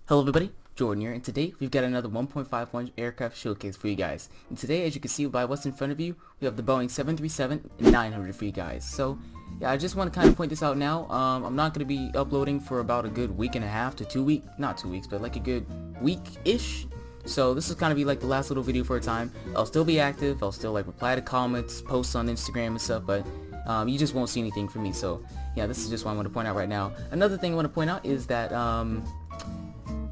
Hello everybody, Jordan here, and today we've got another 1.51 aircraft showcase for you guys. And today, as you can see by what's in front of you, we have the Boeing 737-900 for you guys. So, yeah, I just want to kind of point this out now. I'm not going to be uploading for about a good week and a half to 2 weeks, not 2 weeks, but like a good week-ish. So this is kind of be like the last little video for a time. I'll still be active, I'll still like reply to comments, posts on Instagram and stuff, but you just won't see anything from me. So, yeah, this is just what I want to point out right now. Another thing I want to point out is that,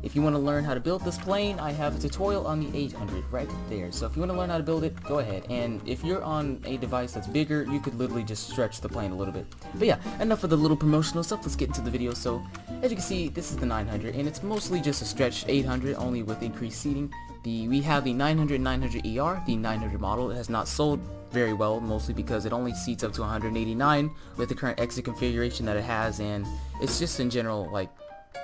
if you want to learn how to build this plane, I have a tutorial on the 800 right there. So if you want to learn how to build it, go ahead. And if you're on a device that's bigger, you could literally just stretch the plane a little bit. But yeah, enough of the little promotional stuff. Let's get into the video. So as you can see, this is the 900, and it's mostly just a stretched 800, only with increased seating. We have the 900-900ER, the 900 model. It has not sold very well, mostly because it only seats up to 189 with the current exit configuration that it has, and it's just in general like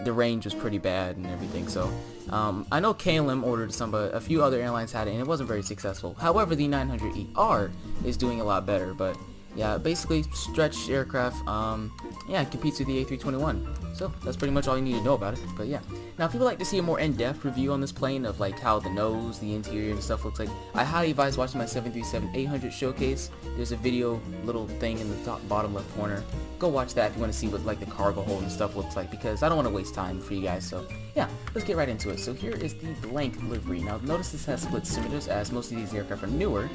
the range was pretty bad and everything. So I know KLM ordered some, but a few other airlines had it and it wasn't very successful. However, the 900ER is doing a lot better. But yeah, basically stretched aircraft, yeah, it competes with the A321. So that's pretty much all you need to know about it. But yeah, now if you would like to see a more in-depth review on this plane of like how the nose, the interior and stuff looks like, I highly advise watching my 737-800 showcase. There's a video little thing in the top bottom left corner. Go watch that if you want to see what like the cargo hold and stuff looks like, because I don't want to waste time for you guys. So yeah, let's get right into it. So here is the blank livery. Now notice this has split cylinders, as most of these aircraft are newer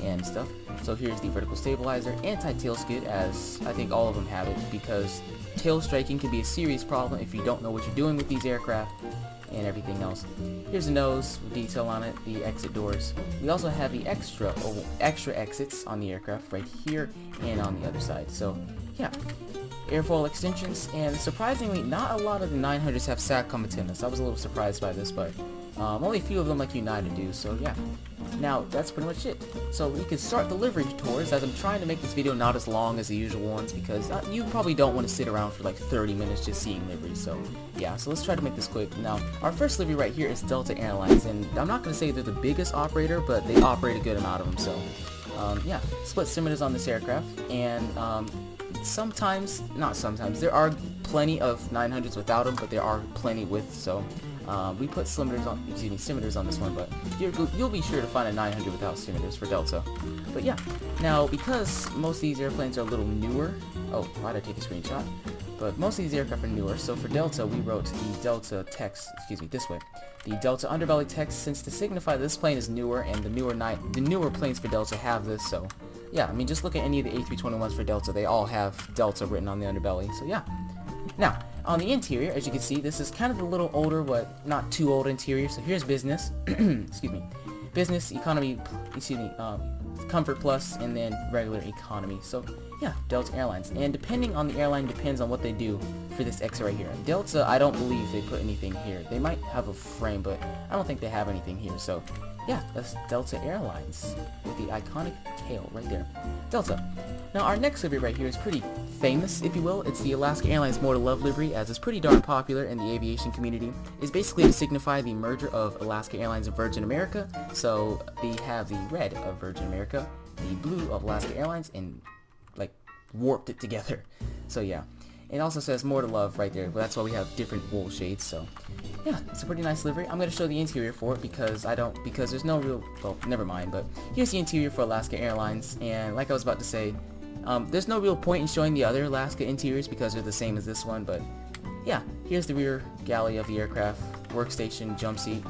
and stuff. So here's the vertical stabilizer, anti-tail skid, as I think all of them have it, because tail striking can be a serious problem if you don't know what you're doing with these aircraft and everything else. Here's the nose with detail on it, the exit doors. We also have the extra exits on the aircraft right here and on the other side. So yeah, airfoil extensions, and surprisingly not a lot of the 900s have SATCOM antennas. I was a little surprised by this, but only a few of them like United do. So yeah, now that's pretty much it. So we can start the livery tours, as I'm trying to make this video not as long as the usual ones, because you probably don't want to sit around for like 30 minutes just seeing liveries. So yeah, so let's try to make this quick. Now our first livery right here is Delta Airlines, and I'm not going to say they're the biggest operator, but they operate a good amount of them. So yeah, split cylinders on this aircraft, and not sometimes, there are plenty of 900s without them, but there are plenty with. So we put cylinders on this one, but you'll be sure to find a 900 without cylinders for Delta. But yeah, now because most of these airplanes are a little newer, oh, why did I take a screenshot? But most of these aircraft are newer, so for Delta we wrote the Delta text, this way, the Delta underbelly text, since to signify this plane is newer, and the newer planes for Delta have this. So yeah, I mean, just look at any of the A321s for Delta, they all have Delta written on the underbelly. So yeah. Now, on the interior, as you can see, this is kind of a little older, but not too old interior. So here's business, excuse me, business, economy, comfort plus, and then regular economy. So yeah, Delta Airlines. And depending on the airline, depends on what they do for this exit right here. Delta, I don't believe they put anything here. They might have a frame, but I don't think they have anything here. So yeah, that's Delta Airlines with the iconic tail right there. Delta. Now our next livery right here is pretty famous, if you will. It's the Alaska Airlines More to Love livery, as it's pretty darn popular in the aviation community. It's basically to signify the merger of Alaska Airlines and Virgin America. So they have the red of Virgin America, the blue of Alaska Airlines, and like warped it together. So yeah. It also says More to Love right there, but that's why we have different wool shades. So yeah, it's a pretty nice livery. I'm going to show the interior for it because there's no real, well, never mind, but here's the interior for Alaska Airlines. And like I was about to say, there's no real point in showing the other Alaska interiors because they're the same as this one. But yeah, here's the rear galley of the aircraft, workstation, jump seat,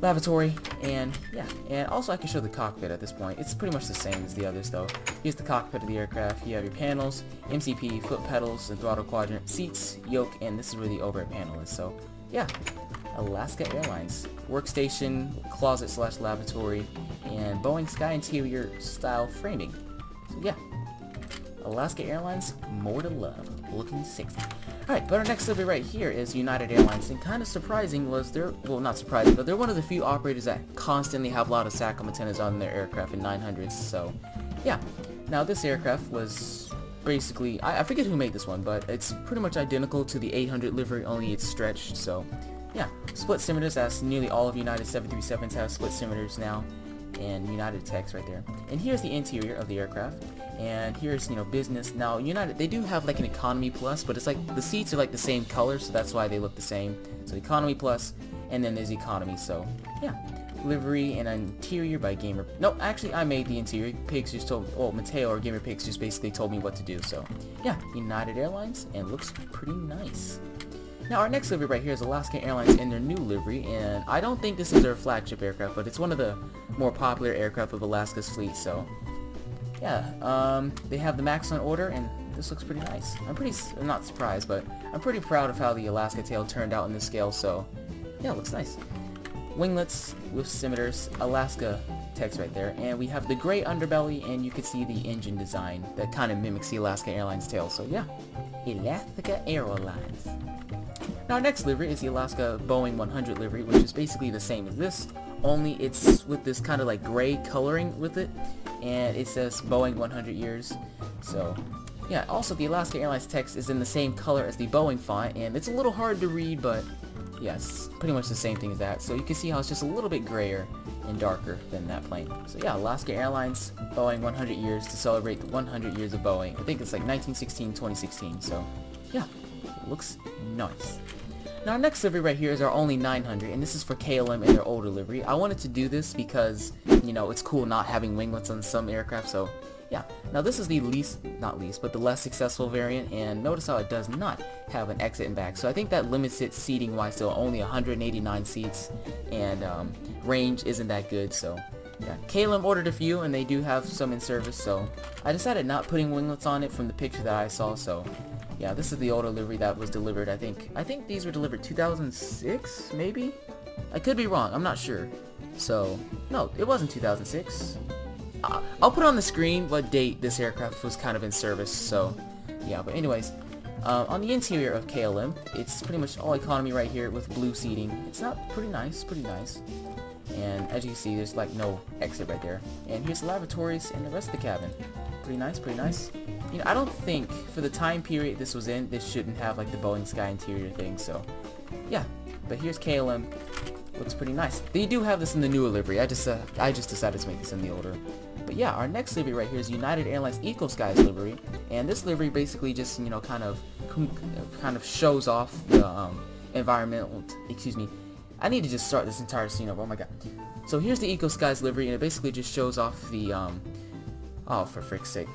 lavatory, and yeah, and also I can show the cockpit at this point. It's pretty much the same as the others though. Here's the cockpit of the aircraft. You have your panels, MCP, foot pedals, and throttle quadrant, seats, yoke, and this is where the overhead panel is. So yeah, Alaska Airlines, workstation, closet slash lavatory, and Boeing Sky Interior style framing. So yeah, Alaska Airlines, More to Love, looking sexy. Alright, but our next livery right here is United Airlines, and kind of surprising was well, not surprising, but they're one of the few operators that constantly have a lot of SATCOM antennas on their aircraft in 900s. So yeah, now this aircraft was basically, I forget who made this one, but it's pretty much identical to the 800 livery, only it's stretched. So yeah, split cylinders, as nearly all of United 737s have split cylinders now. and United text right there. And here's the interior of the aircraft, and here's, you know, business. Now United, they do have like an economy plus, but it's like the seats are like the same color, so that's why they look the same. So economy plus, and then there's economy. So yeah, livery and interior by Gamer. No, actually I made the interior. Pigs just told, well, Mateo or Gamer Pigs just basically told me what to do. So yeah, United Airlines, and it looks pretty nice. Now our next livery right here is Alaska Airlines in their new livery, and I don't think this is their flagship aircraft, but it's one of the more popular aircraft of Alaska's fleet. So yeah, they have the MAX on order, and this looks pretty nice. I'm not surprised, but I'm pretty proud of how the Alaska tail turned out in this scale. So yeah, it looks nice. Winglets with scimitars, Alaska text right there, and we have the gray underbelly, and you can see the engine design that kind of mimics the Alaska Airlines tail. So yeah, Alaska Airlines. Now our next livery is the Alaska Boeing 100 livery, which is basically the same as this, only it's with this kind of like gray coloring with it, and it says Boeing 100 years. So yeah, also the Alaska Airlines text is in the same color as the Boeing font, and it's a little hard to read, but yes, pretty much the same thing as that. So you can see how it's just a little bit grayer and darker than that plane. So yeah, Alaska Airlines, Boeing 100 years to celebrate the 100 years of Boeing. I think it's like 1916, 2016. So yeah, it looks nice. Now our next livery right here is our only 900, and this is for KLM and their older livery. I wanted to do this because, you know, it's cool not having winglets on some aircraft, so yeah. Now this is the the less successful variant, and notice how it does not have an exit and back. So I think that limits it seating wise to only 189 seats, and range isn't that good. So yeah, KLM ordered a few, and they do have some in service. So I decided not putting winglets on it from the picture that I saw. So yeah, this is the older livery that was delivered. I think these were delivered 2006, maybe. I could be wrong. I'm not sure. So no, it wasn't 2006. I'll put on the screen what date this aircraft was kind of in service. So yeah, but anyways, on the interior of KLM, it's pretty much all economy right here with blue seating. It's not pretty nice. And as you can see, there's like no exit right there. And here's the lavatories and the rest of the cabin. Pretty nice. You know, I don't think for the time period this was in, this shouldn't have like the Boeing Sky interior thing. So yeah, but here's KLM. Looks pretty nice. They do have this in the newer livery. I just decided to make this in the older. But yeah, our next livery right here is United Airlines Eco Skies livery, and this livery basically just, you know, kind of shows off the environmental. Excuse me. I need to just start this entire scene over. Oh my god. So here's the Eco Skies livery, and it basically just shows off the oh, for frick's sake.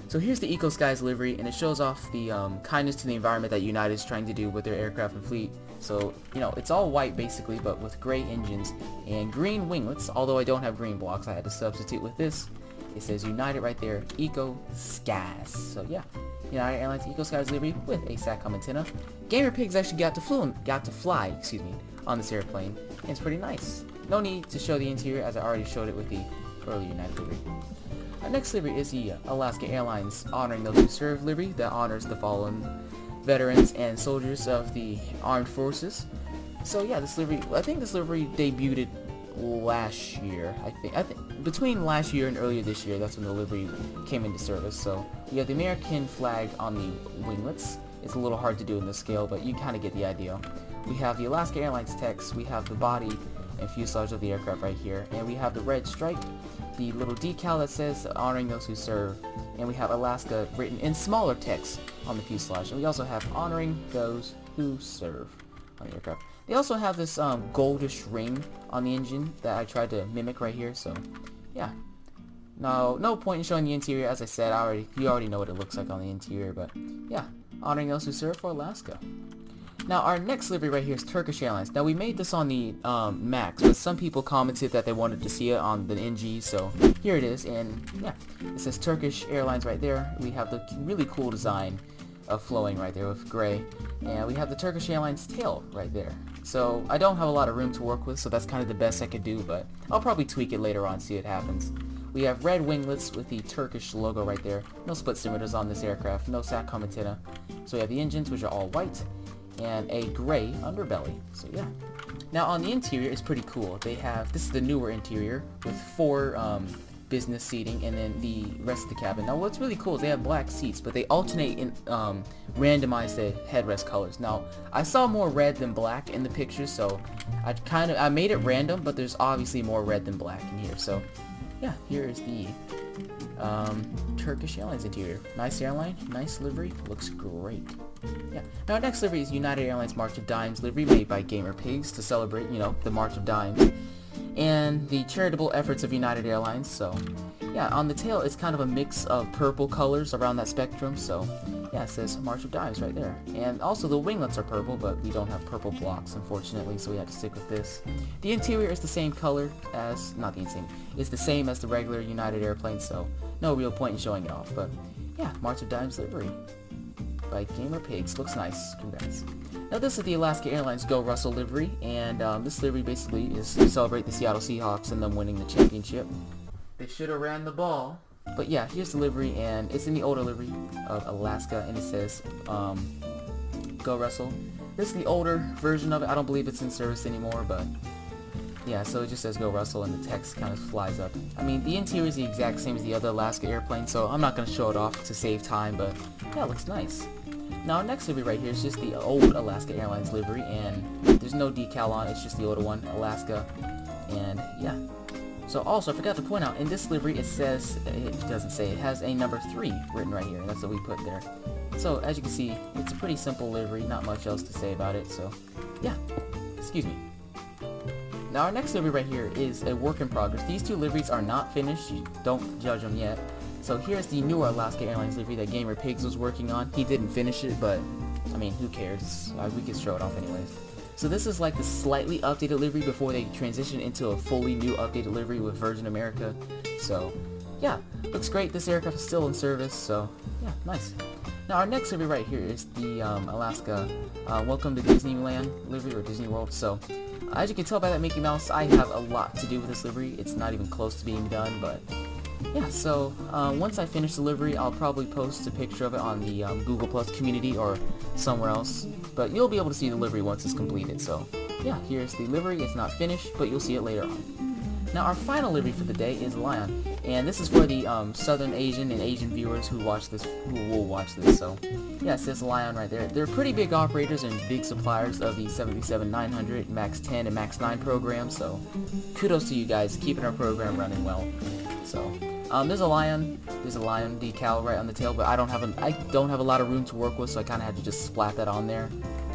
So here's the Eco Skies livery, and it shows off the kindness to the environment that United is trying to do with their aircraft and fleet. So, you know, it's all white basically, but with gray engines and green winglets. Although I don't have green blocks, I had to substitute with this. It says United right there, Eco Skies. So yeah, United Airlines Eco Skies livery with a SATCOM antenna. Gamer Pigs actually got to fly, on this airplane, and it's pretty nice. No need to show the interior as I already showed it with the earlier United livery. Our next livery is the Alaska Airlines Honoring Those Who Serve livery that honors the fallen veterans and soldiers of the armed forces. So yeah, this livery, I think this livery debuted last year. I think between last year and earlier this year, that's when the livery came into service. So we have the American flag on the winglets. It's a little hard to do in this scale, but you kind of get the idea. We have the Alaska Airlines text, we have the body and fuselage of the aircraft right here, and we have the red stripe, the little decal that says Honoring Those Who Serve, and we have Alaska written in smaller text on the fuselage, and we also have Honoring Those Who Serve on the aircraft. They also have this goldish ring on the engine that I tried to mimic right here. So yeah, no point in showing the interior. As I said, you already know what it looks like on the interior, but yeah, Honoring Those Who Serve for Alaska. Now our next livery right here is Turkish Airlines. Now we made this on the MAX, but some people commented that they wanted to see it on the NG, so here it is. And yeah, it says Turkish Airlines right there. We have the really cool design of flowing right there with gray, and we have the Turkish Airlines tail right there. So I don't have a lot of room to work with, so that's kind of the best I could do, but I'll probably tweak it later on, see what happens. We have red winglets with the Turkish logo right there. No split scimitars on this aircraft, no SATCOM antenna. So we have the engines, which are all white, and a gray underbelly. So yeah. Now on the interior, it's pretty cool. They have, this is the newer interior with 4 business seating, and then the rest of the cabin. Now what's really cool is they have black seats, but they alternate in randomize the headrest colors. Now I saw more red than black in the picture, so I made it random, but there's obviously more red than black in here. So yeah, here is the Turkish Airlines interior. Nice airline, nice livery, looks great. Yeah. Now our next livery is United Airlines March of Dimes livery, made by Gamer Pigs to celebrate, you know, the March of Dimes and the charitable efforts of United Airlines. So yeah, on the tail it's kind of a mix of purple colors around that spectrum. So yeah, it says March of Dimes right there. And also the winglets are purple, but we don't have purple blocks unfortunately, so we had to stick with this. The interior is the same color as, not the same, it's the same as the regular United airplane, so no real point in showing it off. But yeah, March of Dimes livery by Gamer Pigs. Looks nice. Congrats. Now this is the Alaska Airlines Go Russell livery, and this livery basically is to celebrate the Seattle Seahawks and them winning the championship. They should have ran the ball. But yeah, here's the livery, and it's in the older livery of Alaska, and it says Go Russell. This is the older version of it. I don't believe it's in service anymore, but yeah, so it just says Go Russell, and the text kind of flies up. I mean, the interior is the exact same as the other Alaska airplane, so I'm not going to show it off to save time, but yeah, it looks nice. Now our next livery right here is just the old Alaska Airlines livery, and there's no decal on it, it's just the older one, Alaska, and yeah. So also, I forgot to point out, in this livery it says, it doesn't say, it has a number 3 written right here, and that's what we put there. So as you can see, it's a pretty simple livery, not much else to say about it, so yeah, excuse me. Now our next livery right here is a work in progress. These two liveries are not finished, don't judge them yet. So here's the newer Alaska Airlines livery that Gamer Pigs was working on. He didn't finish it, but I mean, who cares? We can show it off anyways. So this is like the slightly updated livery before they transition into a fully new updated livery with Virgin America. So yeah, looks great. This aircraft is still in service, so yeah, nice. Now our next livery right here is the Alaska Welcome to Disneyland livery, or Disney World. So as you can tell by that Mickey Mouse, I have a lot to do with this livery. It's not even close to being done, but yeah, so once I finish the livery, I'll probably post a picture of it on the Google Plus community or somewhere else. But you'll be able to see the livery once it's completed. So yeah, here's the livery. It's not finished, but you'll see it later on. Now our final livery for the day is Lion, and this is for the Southern Asian and Asian viewers who watch this, who will watch this. So yeah, it says Lion right there. They're pretty big operators and big suppliers of the 737-900, MAX 10, and MAX 9 programs. So kudos to you guys, keeping our program running well. So there's a lion decal right on the tail, but I don't have a lot of room to work with, so I kind of had to just splat that on there.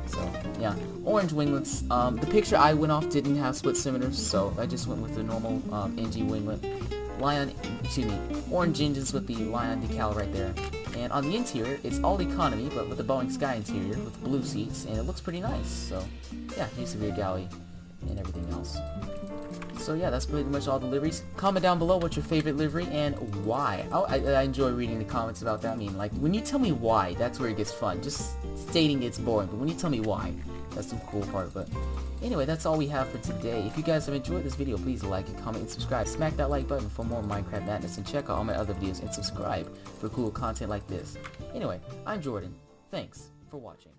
So yeah, orange winglets. The picture I went off didn't have split cimeters, so I just went with the normal NG winglet. Orange engines with the Lion decal right there. And on the interior, it's all economy, but with the Boeing Sky interior with blue seats, and it looks pretty nice. So yeah, here's the rear galley and everything else. So yeah, that's pretty much all the liveries. Comment down below what's your favorite livery and why. I enjoy reading the comments about that. I mean, like, when you tell me why, that's where it gets fun. Just stating it's boring, but when you tell me why, that's the cool part. But anyway, that's all we have for today. If you guys have enjoyed this video, please like and comment and subscribe. Smack that like button for more Minecraft madness, and check out all my other videos and subscribe for cool content like this. Anyway, I'm Jordan. Thanks for watching.